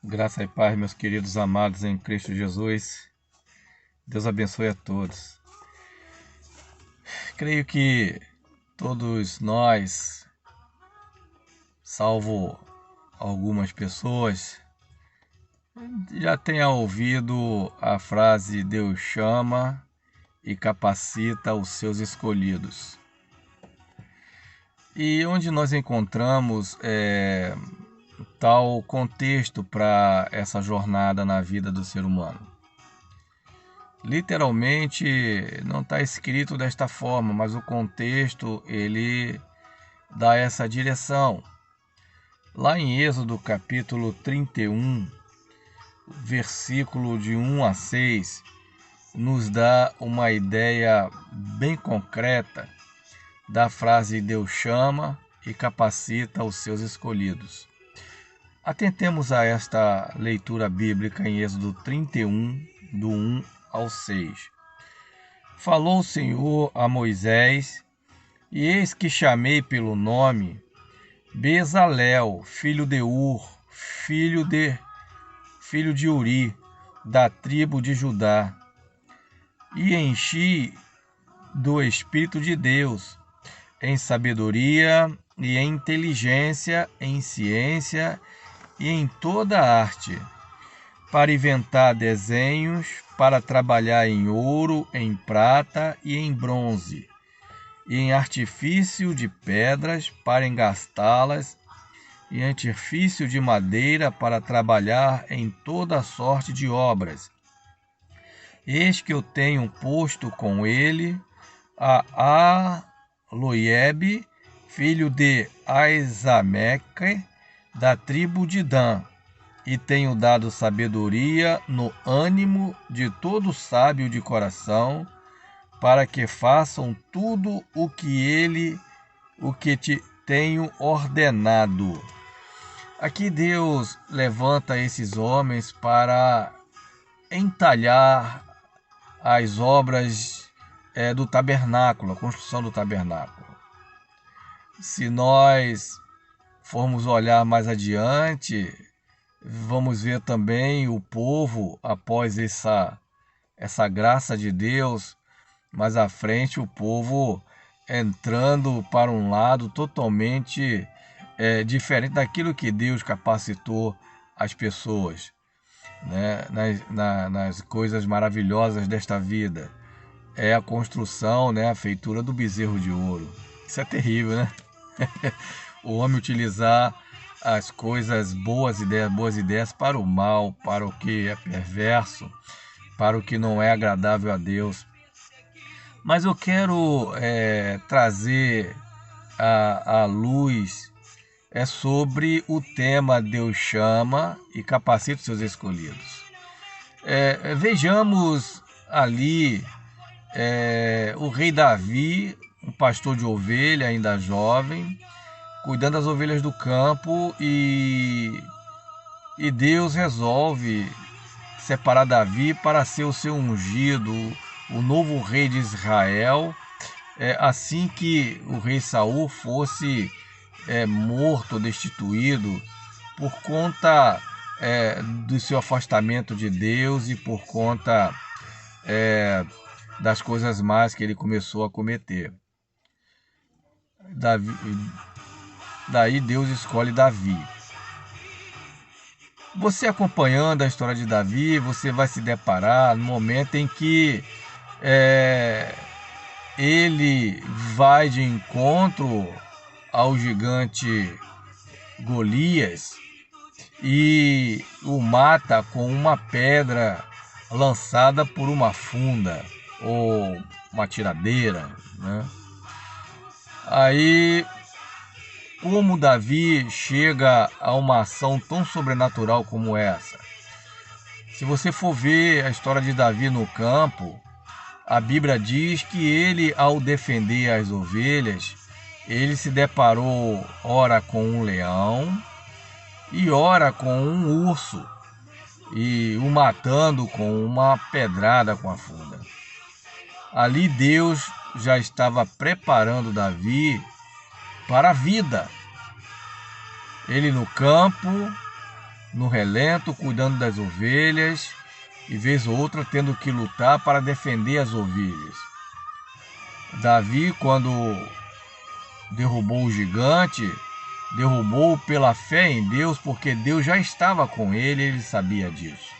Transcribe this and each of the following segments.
Graça e paz, meus queridos amados em Cristo Jesus. Deus abençoe a todos. Creio que todos nós, salvo algumas pessoas, já tenha ouvido a frase Deus chama e capacita os seus escolhidos. E onde nós encontramos tal contexto para essa jornada na vida do ser humano? Literalmente não está escrito desta forma, mas o contexto ele dá essa direção. Lá em Êxodo capítulo 31, versículo de 1 a 6, nos dá uma ideia bem concreta da frase Deus chama e capacita os seus escolhidos. Atentemos a esta leitura bíblica em Êxodo 31, do 1 ao 6. Falou o Senhor a Moisés, e eis que chamei pelo nome Bezalel, filho de Ur, filho de Uri, da tribo de Judá, e enchi do Espírito de Deus, em sabedoria e em inteligência, em ciência e em toda arte, para inventar desenhos, para trabalhar em ouro, em prata e em bronze, e em artifício de pedras, para engastá-las, e em artifício de madeira, para trabalhar em toda sorte de obras. Eis que eu tenho posto com ele a Aloiebe, filho de Aisameque, da tribo de Dan, e tenho dado sabedoria no ânimo de todo sábio de coração, para que façam tudo o que te tenho ordenado. Aqui Deus levanta esses homens para entalhar as obras do tabernáculo, a construção do tabernáculo. Se nós formos olhar mais adiante, vamos ver também o povo, após essa graça de Deus, mais à frente o povo entrando para um lado totalmente diferente daquilo que Deus capacitou as pessoas, né? Nas coisas maravilhosas desta vida. É a construção, né? A feitura do bezerro de ouro. Isso é terrível, né? O homem utilizar as coisas boas ideias para o mal, para o que é perverso, para o que não é agradável a Deus. Mas eu quero trazer à luz sobre o tema Deus chama e capacita os seus escolhidos. Vejamos ali o rei Davi, um pastor de ovelha ainda jovem, cuidando das ovelhas do campo, e Deus resolve separar Davi para ser o seu ungido, o novo rei de Israel, assim que o rei Saul fosse morto, destituído, por conta do seu afastamento de Deus e por conta das coisas más que ele começou a cometer. Daí Deus escolhe Davi. Você acompanhando a história de Davi, você vai se deparar no momento em que ele vai de encontro ao gigante Golias e o mata com uma pedra lançada por uma funda ou uma tiradeira, né? Aí, como Davi chega a uma ação tão sobrenatural como essa? Se você for ver a história de Davi no campo, a Bíblia diz que ele, ao defender as ovelhas, ele se deparou ora com um leão e ora com um urso, e o matando com uma pedrada com a funda. Ali Deus já estava preparando Davi para a vida. Ele no campo, no relento, cuidando das ovelhas, e vez ou outra tendo que lutar para defender as ovelhas. Davi, quando derrubou o gigante, derrubou pela fé em Deus, porque Deus já estava com ele, ele sabia disso.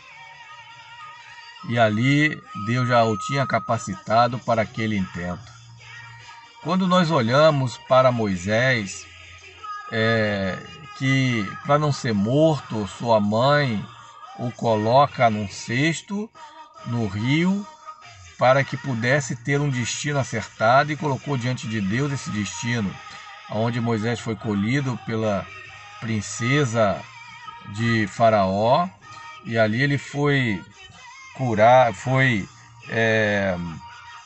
E ali Deus já o tinha capacitado para aquele intento. Quando nós olhamos para Moisés, que para não ser morto, sua mãe o coloca num cesto no rio para que pudesse ter um destino acertado, e colocou diante de Deus esse destino, onde Moisés foi colhido pela princesa de Faraó, e ali ele foi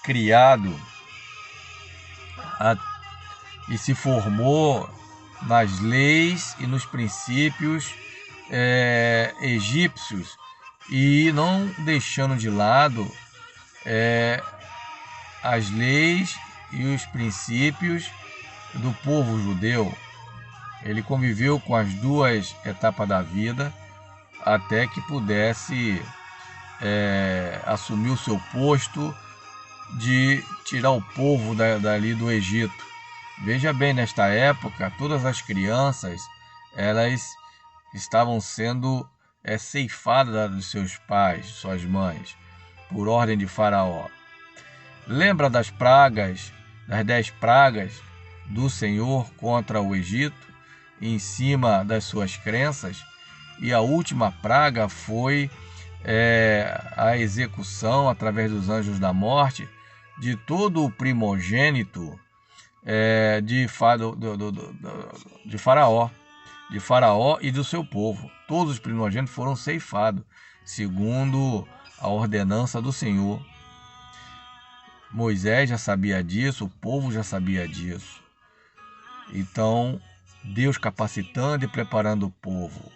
criado e se formou nas leis e nos princípios egípcios, e não deixando de lado as leis e os princípios do povo judeu. Ele conviveu com as duas etapas da vida até que pudesse assumir o seu posto de tirar o povo dali do Egito. Veja bem, nesta época, todas as crianças, elas estavam sendo ceifadas dos seus pais, suas mães, por ordem de Faraó. Lembra das pragas, das 10 pragas do Senhor contra o Egito, em cima das suas crenças? E a última praga foi a execução, através dos anjos da morte, de todo o primogênito de Faraó e do seu povo. Todos os primogênitos foram ceifados, segundo a ordenança do Senhor. Moisés já sabia disso, o povo já sabia disso. Então, Deus capacitando e preparando o povo.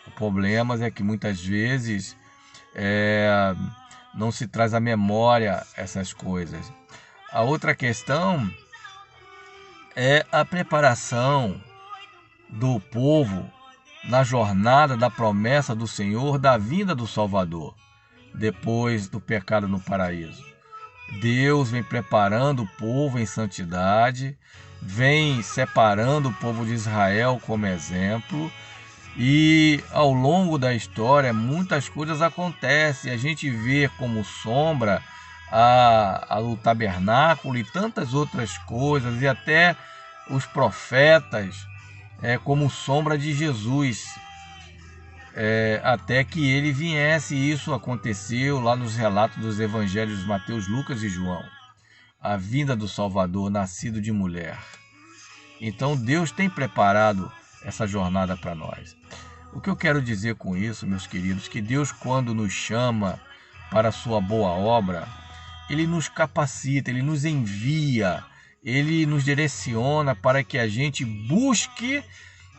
O problema é que muitas vezes não se traz à memória essas coisas. A outra questão é a preparação do povo na jornada da promessa do Senhor, da vinda do Salvador, depois do pecado no paraíso. Deus vem preparando o povo em santidade, vem separando o povo de Israel como exemplo, e ao longo da história muitas coisas acontecem. A gente vê como sombra o tabernáculo e tantas outras coisas, e até os profetas como sombra de Jesus, até que ele viesse. Isso aconteceu lá nos relatos dos evangelhos de Mateus, Lucas e João, a vinda do Salvador, nascido de mulher. Então Deus tem preparado essa jornada para nós. O que eu quero dizer com isso, meus queridos, que Deus, quando nos chama para a sua boa obra, Ele nos capacita, Ele nos envia, Ele nos direciona para que a gente busque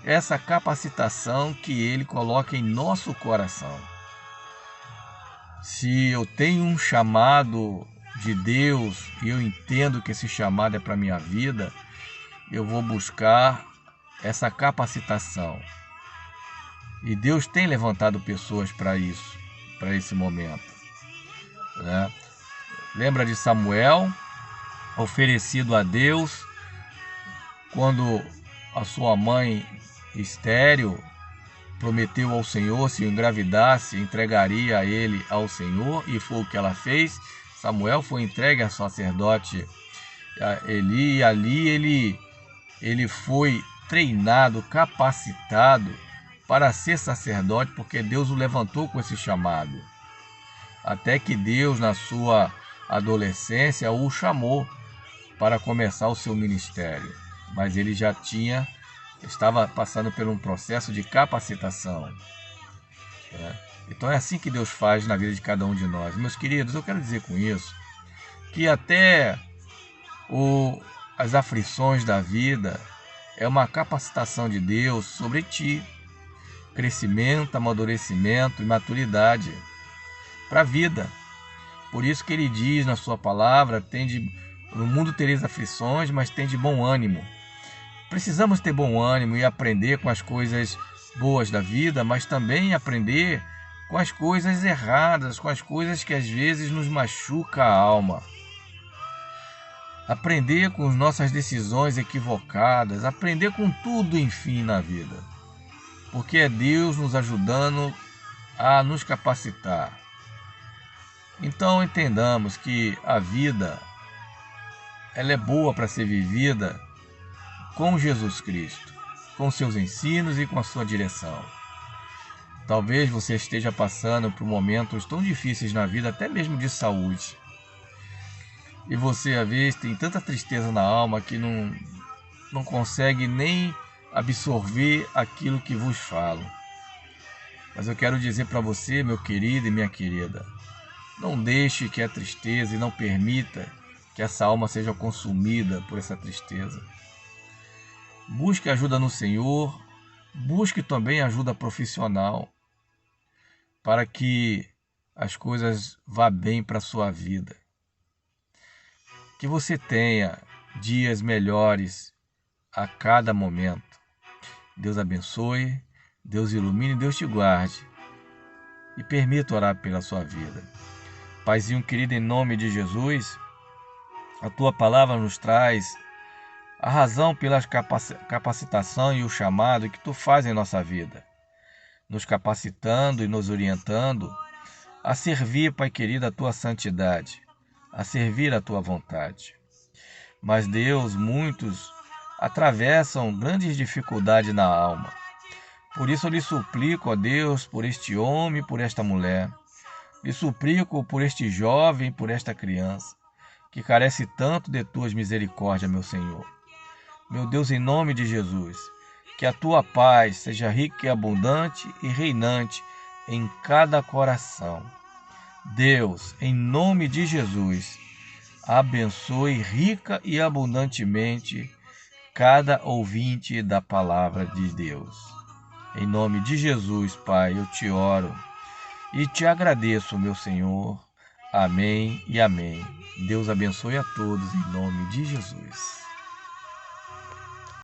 essa capacitação que Ele coloca em nosso coração. Se eu tenho um chamado de Deus e eu entendo que esse chamado é para a minha vida, eu vou buscar essa capacitação. E Deus tem levantado pessoas para isso, para esse momento, né? Lembra de Samuel, oferecido a Deus, quando a sua mãe estéril prometeu ao Senhor, se engravidasse, entregaria ele ao Senhor, e foi o que ela fez. Samuel foi entregue ao sacerdote Eli, e ali ele foi treinado, capacitado para ser sacerdote, porque Deus o levantou com esse chamado. Até que Deus, na sua adolescência, o chamou para começar o seu ministério. Mas ele já estava passando por um processo de capacitação. Então é assim que Deus faz na vida de cada um de nós. Meus queridos, eu quero dizer com isso que até as aflições da vida é uma capacitação de Deus sobre ti. Crescimento, amadurecimento e maturidade para a vida. Por isso que ele diz na sua palavra: no mundo tereis aflições, mas tem de bom ânimo. Precisamos ter bom ânimo e aprender com as coisas boas da vida, mas também aprender com as coisas erradas, com as coisas que às vezes nos machuca a alma. Aprender com as nossas decisões equivocadas, aprender com tudo, enfim, na vida. Porque é Deus nos ajudando a nos capacitar. Então entendamos que a vida, ela é boa para ser vivida com Jesus Cristo, com seus ensinos e com a sua direção. Talvez você esteja passando por momentos tão difíceis na vida, até mesmo de saúde. E você, às vezes, tem tanta tristeza na alma que não consegue nem absorver aquilo que vos falo. Mas eu quero dizer para você, meu querido e minha querida, não deixe que a tristeza e não permita que essa alma seja consumida por essa tristeza. Busque ajuda no Senhor, busque também ajuda profissional, para que as coisas vá bem para a sua vida. Que você tenha dias melhores a cada momento. Deus abençoe, Deus ilumine, Deus te guarde e permita orar pela sua vida. Paizinho querido, em nome de Jesus, a tua palavra nos traz a razão pela capacitação e o chamado que tu faz em nossa vida, nos capacitando e nos orientando a servir, Pai querido, a tua santidade, a servir a tua vontade. Mas, Deus, muitos atravessam grandes dificuldades na alma. Por isso eu lhe suplico, ó Deus, por este homem, por esta mulher. Lhe suplico por este jovem, por esta criança, que carece tanto de tuas misericórdias, meu Senhor. Meu Deus, em nome de Jesus, que a tua paz seja rica e abundante e reinante em cada coração. Deus, em nome de Jesus, abençoe rica e abundantemente cada ouvinte da palavra de Deus. Em nome de Jesus, Pai, eu te oro e te agradeço, meu Senhor. Amém e amém. Deus abençoe a todos em nome de Jesus.